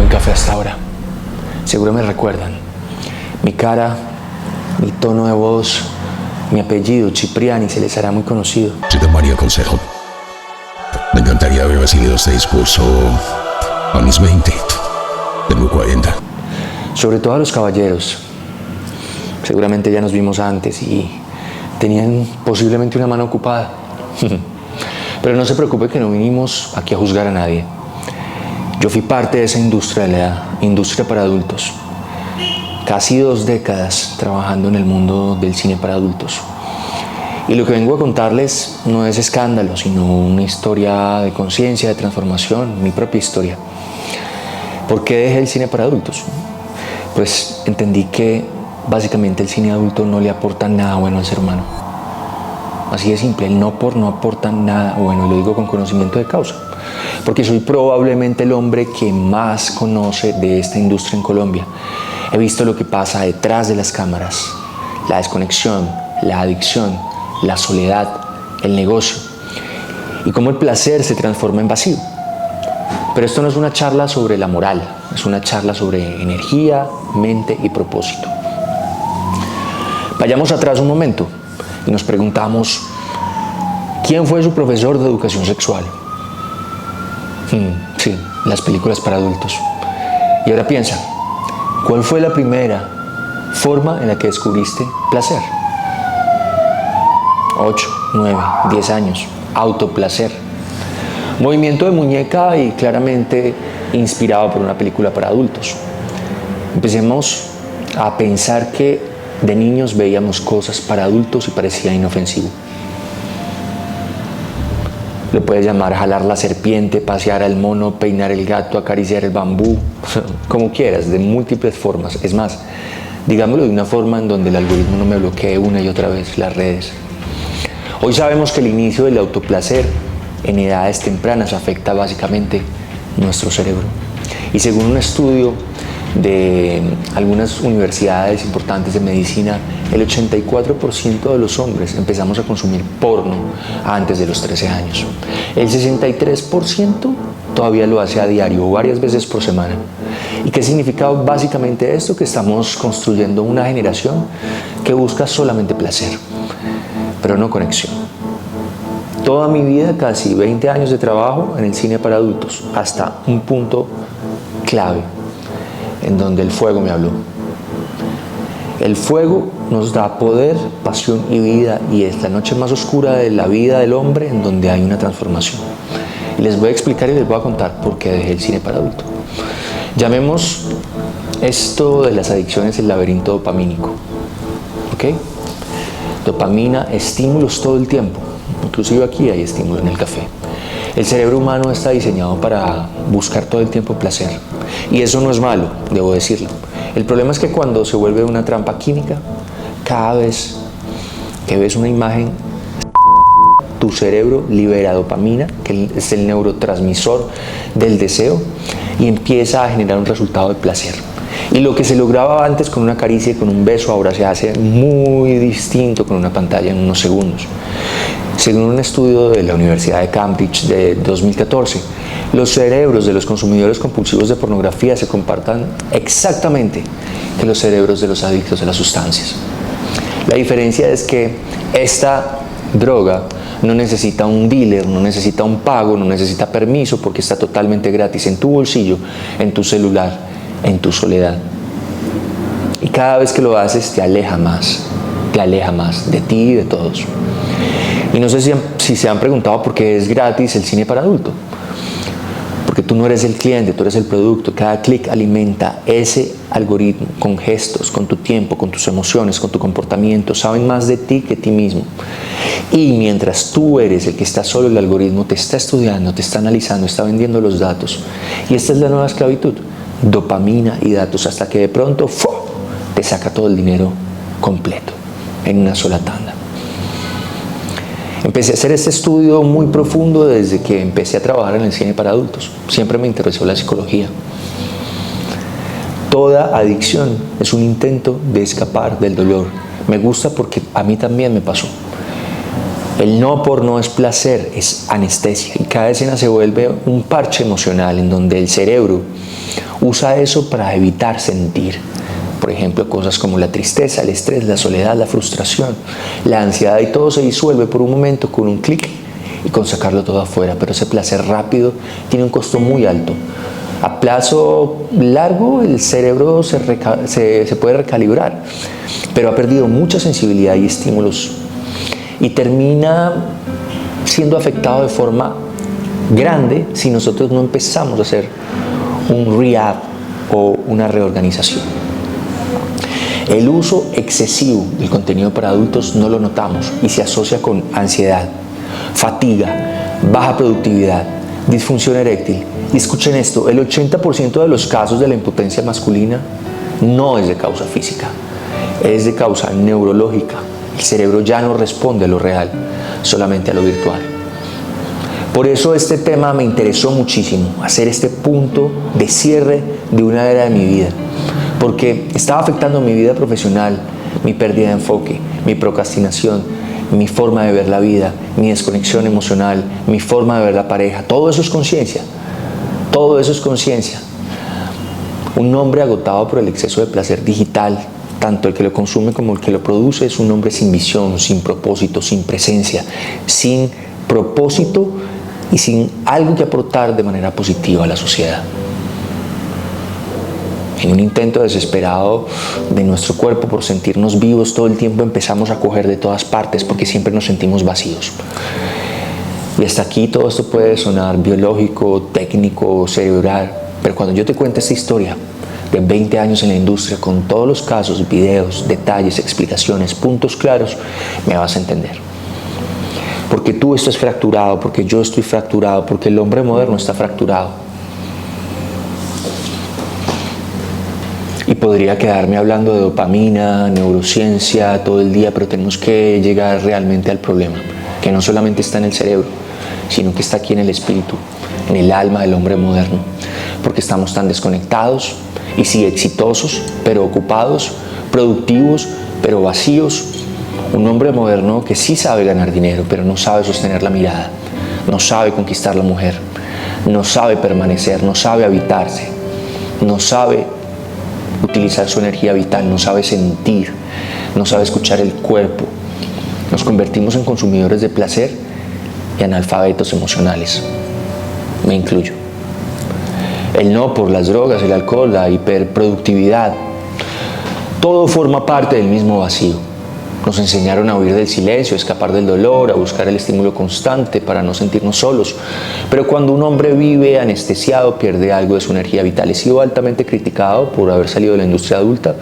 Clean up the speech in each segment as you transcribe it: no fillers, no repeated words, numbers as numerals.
buen café hasta ahora. Seguro me recuerdan. Mi cara, mi tono de voz, mi apellido, Cipriani, se les hará muy conocido. Soy de María Consejo. Me encantaría haber recibido este discurso a mis 20, tengo 40. Sobre todo a los caballeros. Seguramente ya nos vimos antes y tenían posiblemente una mano ocupada. Pero no se preocupe que no vinimos aquí a juzgar a nadie. Yo fui parte de esa industria de la edad, industria para adultos. Casi 2 décadas trabajando en el mundo del cine para adultos. Y lo que vengo a contarles no es escándalo, sino una historia de conciencia, de transformación, mi propia historia. ¿Por qué dejé el cine para adultos? Pues entendí que básicamente el cine adulto no le aporta nada bueno al ser humano. Así de simple, el no aporta nada bueno, y lo digo con conocimiento de causa. Porque soy probablemente el hombre que más conoce de esta industria en Colombia. He visto lo que pasa detrás de las cámaras, la desconexión, la adicción, la soledad, el negocio, y cómo el placer se transforma en vacío. Pero esto no es una charla sobre la moral, es una charla sobre energía, mente y propósito. Vayamos atrás un momento y nos preguntamos, ¿quién fue su profesor de educación sexual? Sí, las películas para adultos. Y ahora piensa, ¿cuál fue la primera forma en la que descubriste placer? 8, 9, 10 años, autoplacer. Movimiento de muñeca y claramente inspirado por una película para adultos. Empecemos a pensar que de niños veíamos cosas para adultos y parecía inofensivo. Lo puedes llamar jalar la serpiente, pasear al mono, peinar el gato, acariciar el bambú, como quieras, de múltiples formas. Es más, digámoslo de una forma en donde el algoritmo no me bloquee una y otra vez las redes. Hoy sabemos que el inicio del autoplacer en edades tempranas afecta básicamente nuestro cerebro. Y según un estudio de algunas universidades importantes de medicina, el 84% de los hombres empezamos a consumir porno antes de los 13 años. El 63% todavía lo hace a diario o varias veces por semana. ¿Y qué significa básicamente esto? Que estamos construyendo una generación que busca solamente placer, pero no conexión. Toda mi vida, casi 20 años de trabajo en el cine para adultos, hasta un punto clave en donde el fuego me habló. El fuego nos da poder, pasión y vida, y es la noche más oscura de la vida del hombre en donde hay una transformación. Y les voy a explicar y les voy a contar por qué dejé el cine para adultos. Llamemos esto de las adicciones el laberinto dopamínico. ¿Ok? Dopamina, estímulos todo el tiempo. Inclusive aquí hay estímulo en el café. El cerebro humano está diseñado para buscar todo el tiempo placer. Y eso no es malo, debo decirlo. El problema es que cuando se vuelve una trampa química, cada vez que ves una imagen, tu cerebro libera dopamina, que es el neurotransmisor del deseo, y empieza a generar un resultado de placer. Y lo que se lograba antes con una caricia y con un beso, ahora se hace muy distinto con una pantalla en unos segundos. Según un estudio de la Universidad de Cambridge de 2014, los cerebros de los consumidores compulsivos de pornografía se comportan exactamente que los cerebros de los adictos a las sustancias. La diferencia es que esta droga no necesita un dealer, no necesita un pago, no necesita permiso, porque está totalmente gratis en tu bolsillo, en tu celular, en tu soledad. Y cada vez que lo haces te aleja más de ti y de todos. Y no sé si se han preguntado por qué es gratis el cine para adulto. Porque tú no eres el cliente, tú eres el producto. Cada clic alimenta ese algoritmo con gestos, con tu tiempo, con tus emociones, con tu comportamiento. Saben más de ti que ti mismo. Y mientras tú eres el que está solo, el algoritmo te está estudiando, te está analizando, está vendiendo los datos. Y esta es la nueva esclavitud. Dopamina y datos, hasta que de pronto te saca todo el dinero completo en una sola tanda. Empecé a hacer este estudio muy profundo desde que empecé a trabajar en el cine para adultos. Siempre me interesó la psicología. Toda adicción es un intento de escapar del dolor. Me gusta porque a mí también me pasó. El no porno es placer, es anestesia. Y cada escena se vuelve un parche emocional en donde el cerebro Usa eso para evitar sentir. Por ejemplo, cosas como la tristeza, el estrés, la soledad, la frustración, la ansiedad, y todo se disuelve por un momento con un clic y con sacarlo todo afuera. Pero ese placer rápido tiene un costo muy alto. A plazo largo el cerebro se puede recalibrar, pero ha perdido mucha sensibilidad y estímulos y termina siendo afectado de forma grande si nosotros no empezamos a hacer un rehab o una reorganización. El uso excesivo del contenido para adultos no lo notamos y se asocia con ansiedad, fatiga, baja productividad, disfunción eréctil. Y escuchen esto, el 80% de los casos de la impotencia masculina no es de causa física, es de causa neurológica. El cerebro ya no responde a lo real, solamente a lo virtual. Por eso este tema me interesó muchísimo, hacer este punto de cierre de una era de mi vida, porque estaba afectando mi vida profesional, mi pérdida de enfoque, mi procrastinación, mi forma de ver la vida, mi desconexión emocional, mi forma de ver la pareja. Todo eso es conciencia, todo eso es conciencia. Un hombre agotado por el exceso de placer digital, tanto el que lo consume como el que lo produce, es un hombre sin visión, sin propósito, sin presencia, sin propósito y sin algo que aportar de manera positiva a la sociedad. En un intento desesperado de nuestro cuerpo por sentirnos vivos todo el tiempo, empezamos a coger de todas partes porque siempre nos sentimos vacíos. Y hasta aquí todo esto puede sonar biológico, técnico, cerebral, pero cuando yo te cuento esta historia de 20 años en la industria, con todos los casos, videos, detalles, explicaciones, puntos claros, me vas a entender. Porque tú estás fracturado, porque yo estoy fracturado, porque el hombre moderno está fracturado. Y podría quedarme hablando de dopamina, neurociencia todo el día, pero tenemos que llegar realmente al problema, que no solamente está en el cerebro, sino que está aquí en el espíritu, en el alma del hombre moderno, porque estamos tan desconectados y sí exitosos, pero ocupados, productivos, pero vacíos. Un hombre moderno que sí sabe ganar dinero, pero no sabe sostener la mirada, no sabe conquistar a la mujer, no sabe permanecer, no sabe habitarse, no sabe utilizar su energía vital, no sabe sentir, no sabe escuchar el cuerpo. Nos convertimos en consumidores de placer y analfabetos emocionales. Me incluyo. El no por las drogas, el alcohol, la hiperproductividad, todo forma parte del mismo vacío. Nos enseñaron a huir del silencio, a escapar del dolor, a buscar el estímulo constante para no sentirnos solos. Pero cuando un hombre vive anestesiado, pierde algo de su energía vital. He sido altamente criticado por haber salido de la industria adulta,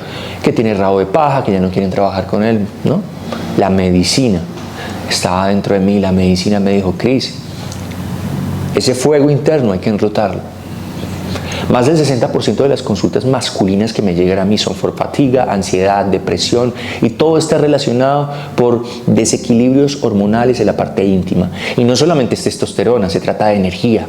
que tiene rabo de paja, que ya no quieren trabajar con él, ¿no? La medicina estaba dentro de mí, la medicina me dijo: Cris, ese fuego interno hay que enrotarlo. Más del 60% de las consultas masculinas que me llegan a mí son por fatiga, ansiedad, depresión, y todo está relacionado por desequilibrios hormonales en la parte íntima. Y no solamente es testosterona, se trata de energía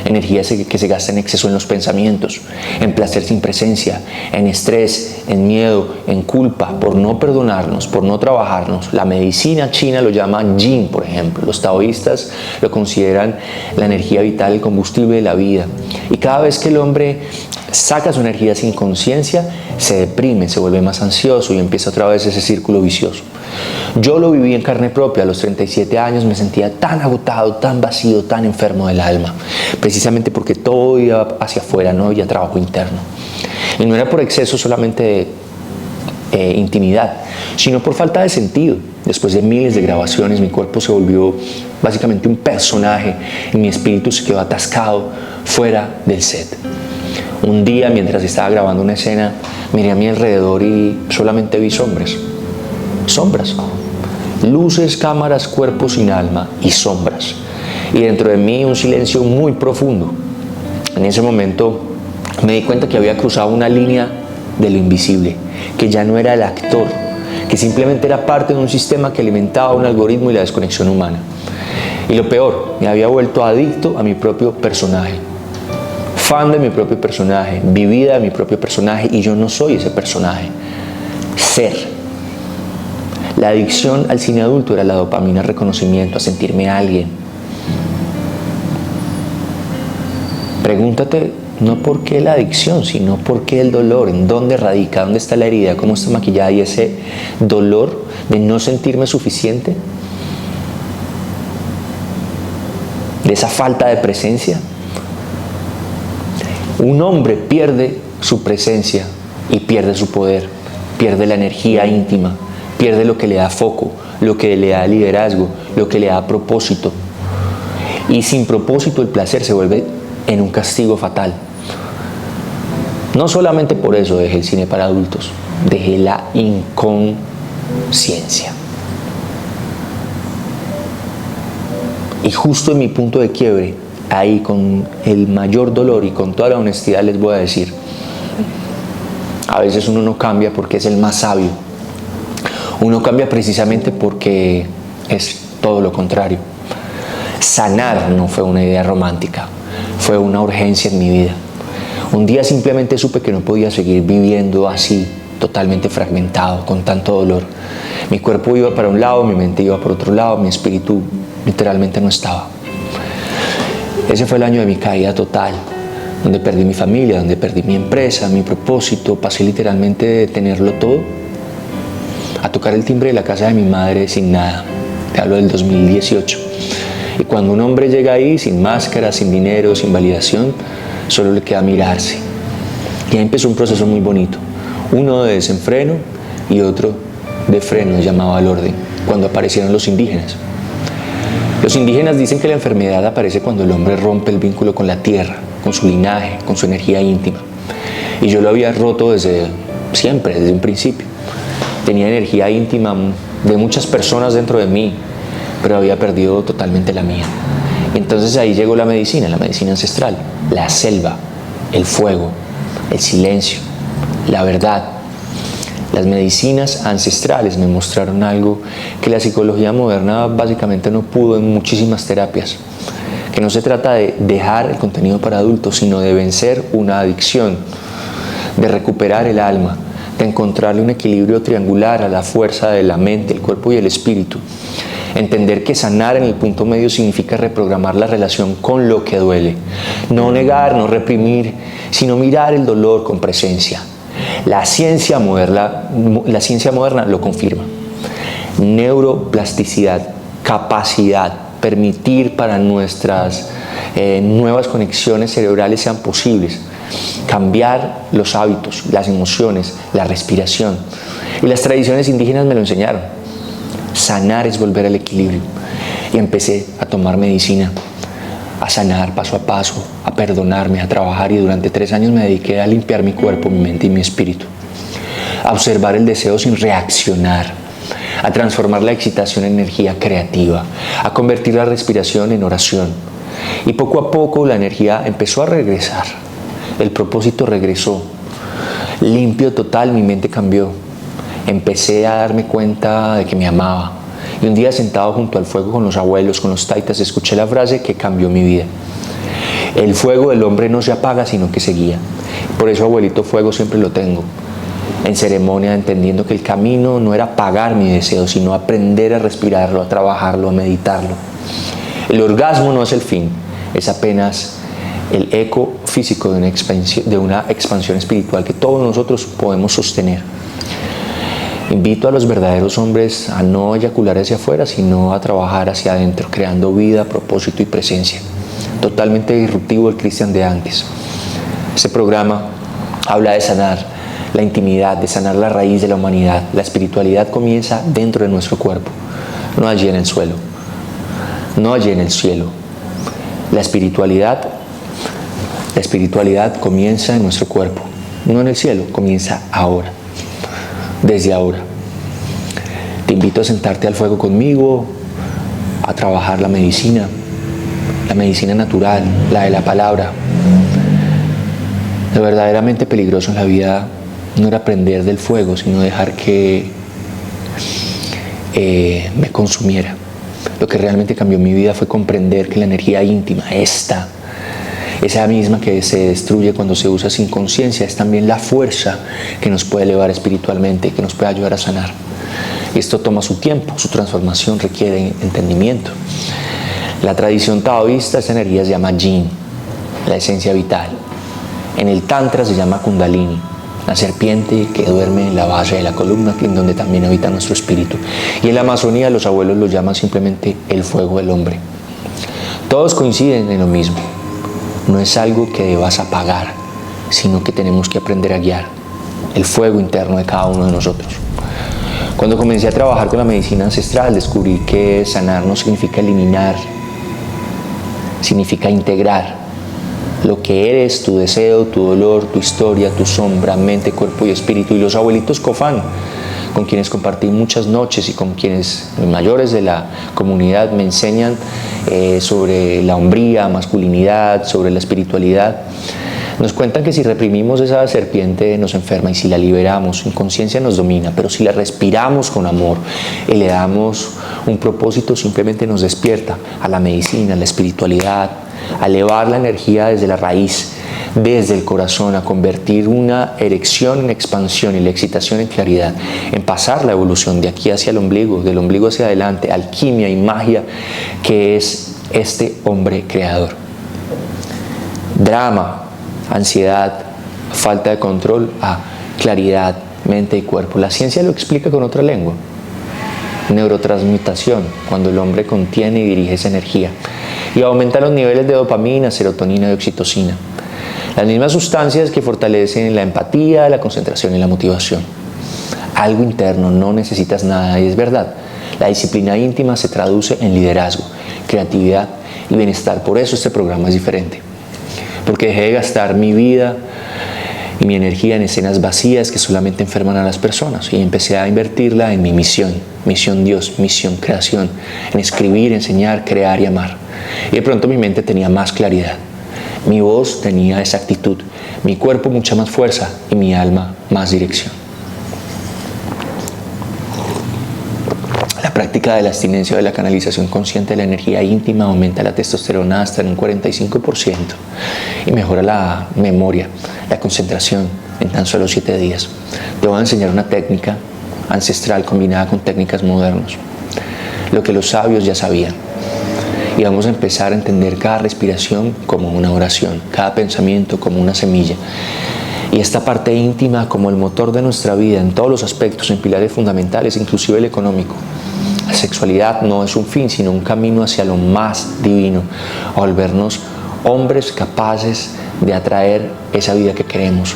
que se gasta en exceso en los pensamientos, en placer sin presencia, en estrés, en miedo, en culpa, por no perdonarnos, por no trabajarnos. La medicina china lo llama yin, por ejemplo. Los taoístas lo consideran la energía vital, el combustible de la vida. Y cada vez que el hombre saca su energía sin conciencia, se deprime, se vuelve más ansioso y empieza otra vez ese círculo vicioso. Yo lo viví en carne propia. A los 37 años me sentía tan agotado, tan vacío, tan enfermo del alma, precisamente porque todo iba hacia afuera, no había trabajo interno. Y no era por exceso solamente de intimidad, sino por falta de sentido. Después de miles de grabaciones, mi cuerpo se volvió básicamente un personaje y mi espíritu se quedó atascado fuera del set. Un día, mientras estaba grabando una escena, miré a mi alrededor y solamente vi sombras. Luces, cámaras, cuerpos sin alma y sombras. Y dentro de mí un silencio muy profundo. En ese momento me di cuenta que había cruzado una línea de lo invisible, que ya no era el actor, que simplemente era parte de un sistema que alimentaba un algoritmo y la desconexión humana. Y lo peor, me había vuelto adicto a mi propio personaje, fan de mi propio personaje, vivida de mi propio personaje, y yo no soy ese personaje. Ser. La adicción al cine adulto era la dopamina, reconocimiento, a sentirme alguien. Pregúntate No por qué la adicción, sino por qué el dolor, en dónde radica, dónde está la herida, cómo está maquillada, y ese dolor de no sentirme suficiente, de esa falta de presencia. Un hombre pierde su presencia y pierde su poder, pierde la energía íntima, pierde lo que le da foco, lo que le da liderazgo, lo que le da propósito. Y sin propósito el placer se vuelve en un castigo fatal. No solamente por eso dejé el cine para adultos, dejé la inconsciencia. Y justo en mi punto de quiebre, ahí con el mayor dolor y con toda la honestidad les voy a decir, a veces uno no cambia porque es el más sabio. Uno cambia precisamente porque es todo lo contrario. Sanar no fue una idea romántica, fue una urgencia en mi vida. Un día simplemente supe que no podía seguir viviendo así, totalmente fragmentado, con tanto dolor. Mi cuerpo iba para un lado, mi mente iba por otro lado, mi espíritu literalmente no estaba. Ese fue el año de mi caída total, donde perdí mi familia, donde perdí mi empresa, mi propósito. Pasé literalmente de tenerlo todo a tocar el timbre de la casa de mi madre sin nada. Te hablo del 2018. Y cuando un hombre llega ahí sin máscara, sin dinero, sin validación, solo le queda mirarse. Y ahí empezó un proceso muy bonito. Uno de desenfreno y otro de freno, llamado al orden, cuando aparecieron los indígenas. Los indígenas dicen que la enfermedad aparece cuando el hombre rompe el vínculo con la tierra, con su linaje, con su energía íntima. Y yo lo había roto desde siempre, desde un principio. Tenía energía íntima de muchas personas dentro de mí, pero había perdido totalmente la mía. Entonces ahí llegó la medicina ancestral, la selva, el fuego, el silencio, la verdad. Las medicinas ancestrales me mostraron algo que la psicología moderna básicamente no pudo en muchísimas terapias. Que no se trata de dejar el contenido para adultos, sino de vencer una adicción, de recuperar el alma, de encontrarle un equilibrio triangular a la fuerza de la mente, el cuerpo y el espíritu. Entender que sanar en el punto medio significa reprogramar la relación con lo que duele. No negar, no reprimir, sino mirar el dolor con presencia. La ciencia moderna lo confirma. Neuroplasticidad, capacidad, permitir para nuestras nuevas conexiones cerebrales sean posibles. Cambiar los hábitos, las emociones, la respiración. Y las tradiciones indígenas me lo enseñaron. Sanar es volver al equilibrio. Y empecé a tomar medicina, a sanar paso a paso, a perdonarme, a trabajar, y durante 3 años me dediqué a limpiar mi cuerpo, mi mente y mi espíritu. A observar el deseo sin reaccionar, a transformar la excitación en energía creativa, a convertir la respiración en oración. Y poco a poco la energía empezó a regresar, el propósito regresó, limpio total, mi mente cambió. Empecé a darme cuenta de que me amaba. Y un día sentado junto al fuego con los abuelos, con los taitas, escuché la frase que cambió mi vida. El fuego del hombre no se apaga, sino que se guía. Por eso, abuelito fuego, siempre lo tengo. En ceremonia, entendiendo que el camino no era apagar mi deseo, sino aprender a respirarlo, a trabajarlo, a meditarlo. El orgasmo no es el fin, es apenas el eco físico de una expansión espiritual que todos nosotros podemos sostener. Invito a los verdaderos hombres a no eyacular hacia afuera, sino a trabajar hacia adentro, creando vida, propósito y presencia. Totalmente disruptivo el Cristian de antes. Este programa habla de sanar la intimidad, de sanar la raíz de la humanidad. La espiritualidad comienza dentro de nuestro cuerpo, no allí en el suelo, no allí en el cielo. La espiritualidad comienza en nuestro cuerpo, no en el cielo, comienza ahora. Desde ahora. Te invito a sentarte al fuego conmigo, a trabajar la medicina natural, la de la palabra. Lo verdaderamente peligroso en la vida no era aprender del fuego, sino dejar que me consumiera. Lo que realmente cambió mi vida fue comprender que la energía íntima, esa misma que se destruye cuando se usa sin conciencia, es también la fuerza que nos puede elevar espiritualmente y que nos puede ayudar a sanar. Y esto toma su tiempo, su transformación requiere entendimiento. La tradición taoísta, esa energía se llama Yin, la esencia vital. En el Tantra se llama Kundalini, la serpiente que duerme en la base de la columna, en donde también habita nuestro espíritu. Y en la Amazonía los abuelos lo llaman simplemente el fuego del hombre. Todos coinciden en lo mismo. No es algo que debas apagar, sino que tenemos que aprender a guiar el fuego interno de cada uno de nosotros. Cuando comencé a trabajar con la medicina ancestral, descubrí que sanar no significa eliminar, significa integrar lo que eres, tu deseo, tu dolor, tu historia, tu sombra, mente, cuerpo y espíritu. Y los abuelitos Cofán, con quienes compartí muchas noches y con quienes los mayores de la comunidad me enseñan sobre la hombría, masculinidad, sobre la espiritualidad, nos cuentan que si reprimimos esa serpiente nos enferma, y si la liberamos, inconsciencia nos domina, pero si la respiramos con amor y le damos un propósito, simplemente nos despierta a la medicina, a la espiritualidad, a elevar la energía desde la raíz, desde el corazón, a convertir una erección en expansión y la excitación en claridad, en pasar la evolución de aquí hacia el ombligo, del ombligo hacia adelante, alquimia y magia que es este hombre creador. Drama, ansiedad, falta de control, claridad, mente y cuerpo. La ciencia lo explica con otra lengua. Neurotransmutación, cuando el hombre contiene y dirige esa energía. Y aumenta los niveles de dopamina, serotonina y oxitocina. Las mismas sustancias que fortalecen la empatía, la concentración y la motivación. Algo interno, no necesitas nada, y es verdad. La disciplina íntima se traduce en liderazgo, creatividad y bienestar. Por eso este programa es diferente. Porque dejé de gastar mi vida y mi energía en escenas vacías que solamente enferman a las personas, y empecé a invertirla en mi misión, misión Dios, misión creación, en escribir, enseñar, crear y amar. Y de pronto mi mente tenía más claridad, mi voz tenía exactitud, mi cuerpo mucha más fuerza y mi alma más dirección. La práctica de la abstinencia o de la canalización consciente de la energía íntima aumenta la testosterona hasta en un 45% y mejora la memoria, la concentración en tan solo 7 días. Te voy a enseñar una técnica ancestral combinada con técnicas modernas, lo que los sabios ya sabían. Y vamos a empezar a entender cada respiración como una oración, cada pensamiento como una semilla. Y esta parte íntima como el motor de nuestra vida en todos los aspectos, en pilares fundamentales, inclusive el económico. La sexualidad no es un fin, sino un camino hacia lo más divino, a volvernos hombres capaces de atraer esa vida que queremos,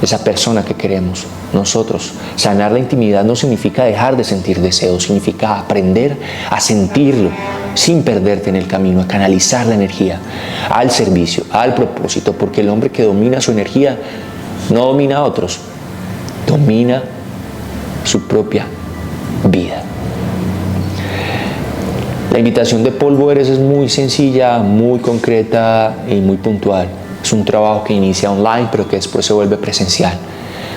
esa persona que queremos. Nosotros, sanar la intimidad no significa dejar de sentir deseo, significa aprender a sentirlo sin perderte en el camino, a canalizar la energía al servicio, al propósito, porque el hombre que domina su energía no domina a otros, domina su propia vida. La invitación de Polvo Eres es muy sencilla, muy concreta y muy puntual. Es un trabajo que inicia online, pero que después se vuelve presencial,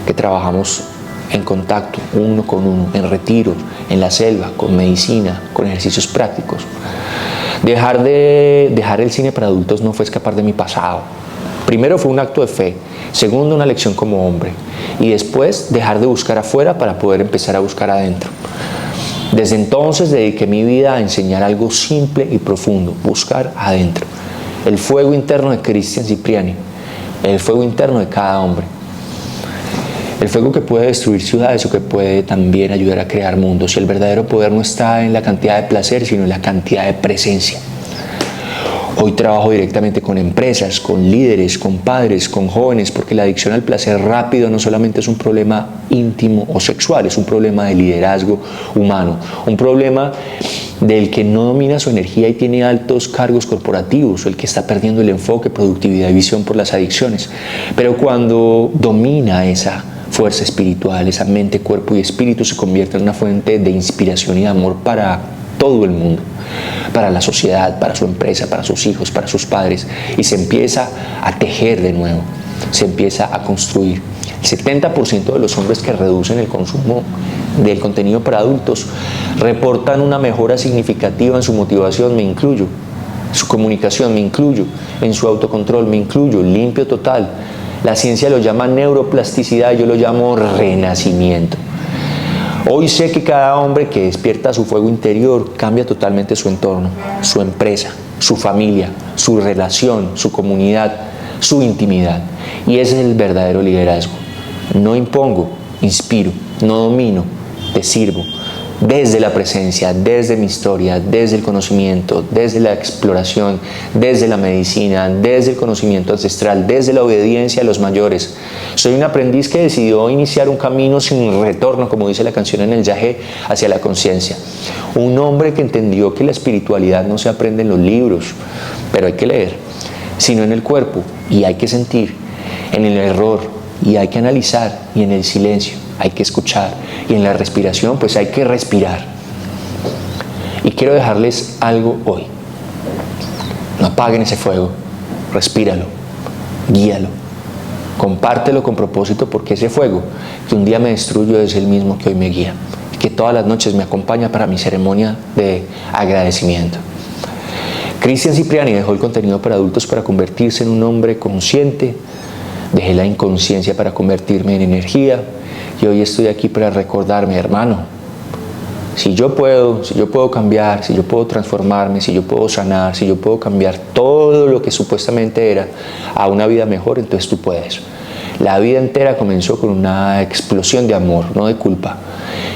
que trabajamos en contacto, uno con uno, en retiro, en la selva, con medicina, con ejercicios prácticos. Dejar el cine para adultos no fue escapar de mi pasado. Primero fue un acto de fe, segundo una lección como hombre, y después dejar de buscar afuera para poder empezar a buscar adentro. Desde entonces dediqué mi vida a enseñar algo simple y profundo, buscar adentro. El fuego interno de Cristian Cipriani, el fuego interno de cada hombre. El fuego que puede destruir ciudades o que puede también ayudar a crear mundos. Y el verdadero poder no está en la cantidad de placer, sino en la cantidad de presencia. Hoy trabajo directamente con empresas, con líderes, con padres, con jóvenes, porque la adicción al placer rápido no solamente es un problema íntimo o sexual, es un problema de liderazgo humano, un problema del que no domina su energía y tiene altos cargos corporativos, o el que está perdiendo el enfoque, productividad y visión por las adicciones. Pero cuando domina esa fuerza espiritual, esa mente, cuerpo y espíritu, se convierte en una fuente de inspiración y de amor para todo el mundo, para la sociedad, para su empresa, para sus hijos, para sus padres, y se empieza a tejer de nuevo, se empieza a construir. El 70% de los hombres que reducen el consumo del contenido para adultos reportan una mejora significativa en su motivación, me incluyo, su comunicación, me incluyo, en su autocontrol, me incluyo, limpio total. La ciencia lo llama neuroplasticidad, yo lo llamo renacimiento. Hoy sé que cada hombre que despierta su fuego interior cambia totalmente su entorno, su empresa, su familia, su relación, su comunidad, su intimidad. Y ese es el verdadero liderazgo. No impongo, inspiro, no domino, te sirvo. Desde la presencia, desde mi historia, desde el conocimiento, desde la exploración, desde la medicina, desde el conocimiento ancestral, desde la obediencia a los mayores. Soy un aprendiz que decidió iniciar un camino sin retorno, como dice la canción en el Yagé, hacia la conciencia. Un hombre que entendió que la espiritualidad no se aprende en los libros, pero hay que leer, sino en el cuerpo, y hay que sentir, en el error, y hay que analizar, y en el silencio hay que escuchar, y en la respiración pues hay que respirar. Y quiero dejarles algo hoy. No apaguen ese fuego, respíralo, guíalo, compártelo con propósito, porque ese fuego que un día me destruyo es el mismo que hoy me guía, que todas las noches me acompaña para mi ceremonia de agradecimiento. Cristian Cipriani dejó el contenido para adultos para convertirse en un hombre consciente. Dejé la inconsciencia para convertirme en energía, y hoy estoy aquí para recordarme, hermano, si yo puedo cambiar, si yo puedo transformarme, si yo puedo sanar, si yo puedo cambiar todo lo que supuestamente era a una vida mejor, entonces tú puedes. La vida entera comenzó con una explosión de amor, no de culpa.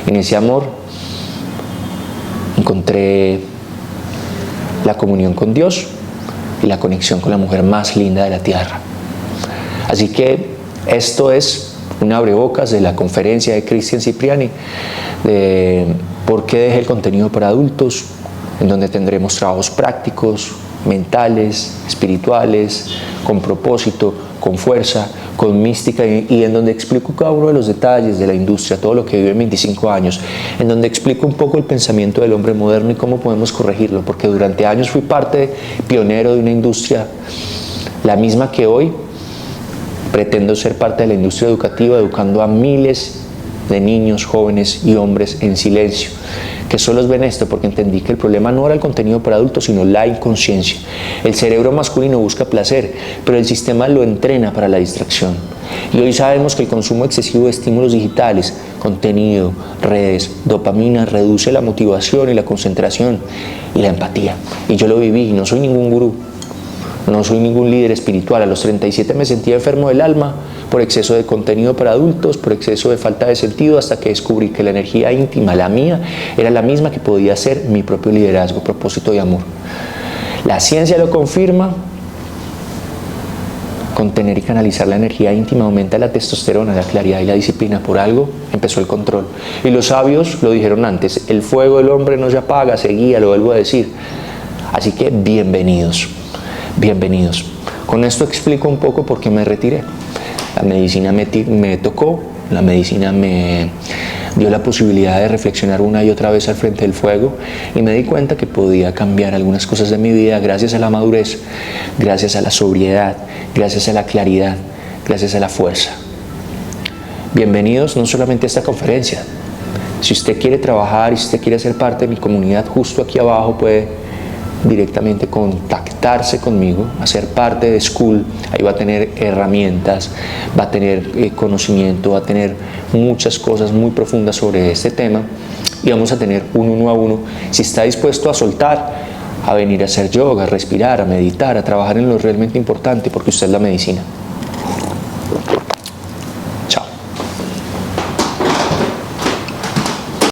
En ese amor encontré la comunión con Dios y la conexión con la mujer más linda de la tierra. Así que esto es un abrebocas de la conferencia de Cristian Cipriani de por qué dejé el contenido para adultos, en donde tendremos trabajos prácticos, mentales, espirituales, con propósito, con fuerza, con mística, y en donde explico cada uno de los detalles de la industria, todo lo que viví en 25 años, en donde explico un poco el pensamiento del hombre moderno y cómo podemos corregirlo, porque durante años fui pionero de una industria, la misma que hoy pretendo ser parte de la industria educativa, educando a miles de niños, jóvenes y hombres en silencio, que solo ven esto porque entendí que el problema no era el contenido para adultos, sino la inconsciencia. El cerebro masculino busca placer, pero el sistema lo entrena para la distracción. Y hoy sabemos que el consumo excesivo de estímulos digitales, contenido, redes, dopamina, reduce la motivación y la concentración y la empatía. Y yo lo viví, no soy ningún gurú. No soy ningún líder espiritual. A los 37 me sentía enfermo del alma por exceso de contenido para adultos, por exceso de falta de sentido, hasta que descubrí que la energía íntima, la mía, era la misma que podía ser mi propio liderazgo, propósito y amor. La ciencia lo confirma. Contener y canalizar la energía íntima aumenta la testosterona, la claridad y la disciplina. Por algo empezó el control. Y los sabios lo dijeron antes: el fuego del hombre no se apaga, se guía, lo vuelvo a decir. Así que bienvenidos. Bienvenidos. Con esto explico un poco por qué me retiré. La medicina me tocó, la medicina me dio la posibilidad de reflexionar una y otra vez al frente del fuego, y me di cuenta que podía cambiar algunas cosas de mi vida gracias a la madurez, gracias a la sobriedad, gracias a la claridad, gracias a la fuerza. Bienvenidos no solamente a esta conferencia. Si usted quiere trabajar y si usted quiere ser parte de mi comunidad, justo aquí abajo puede directamente contactarse conmigo, hacer parte de School. Ahí va a tener herramientas, va a tener conocimiento, va a tener muchas cosas muy profundas sobre este tema, y vamos a tener un uno a uno. Si está dispuesto a soltar, a venir a hacer yoga, a respirar, a meditar, a trabajar en lo realmente importante, porque usted es la medicina.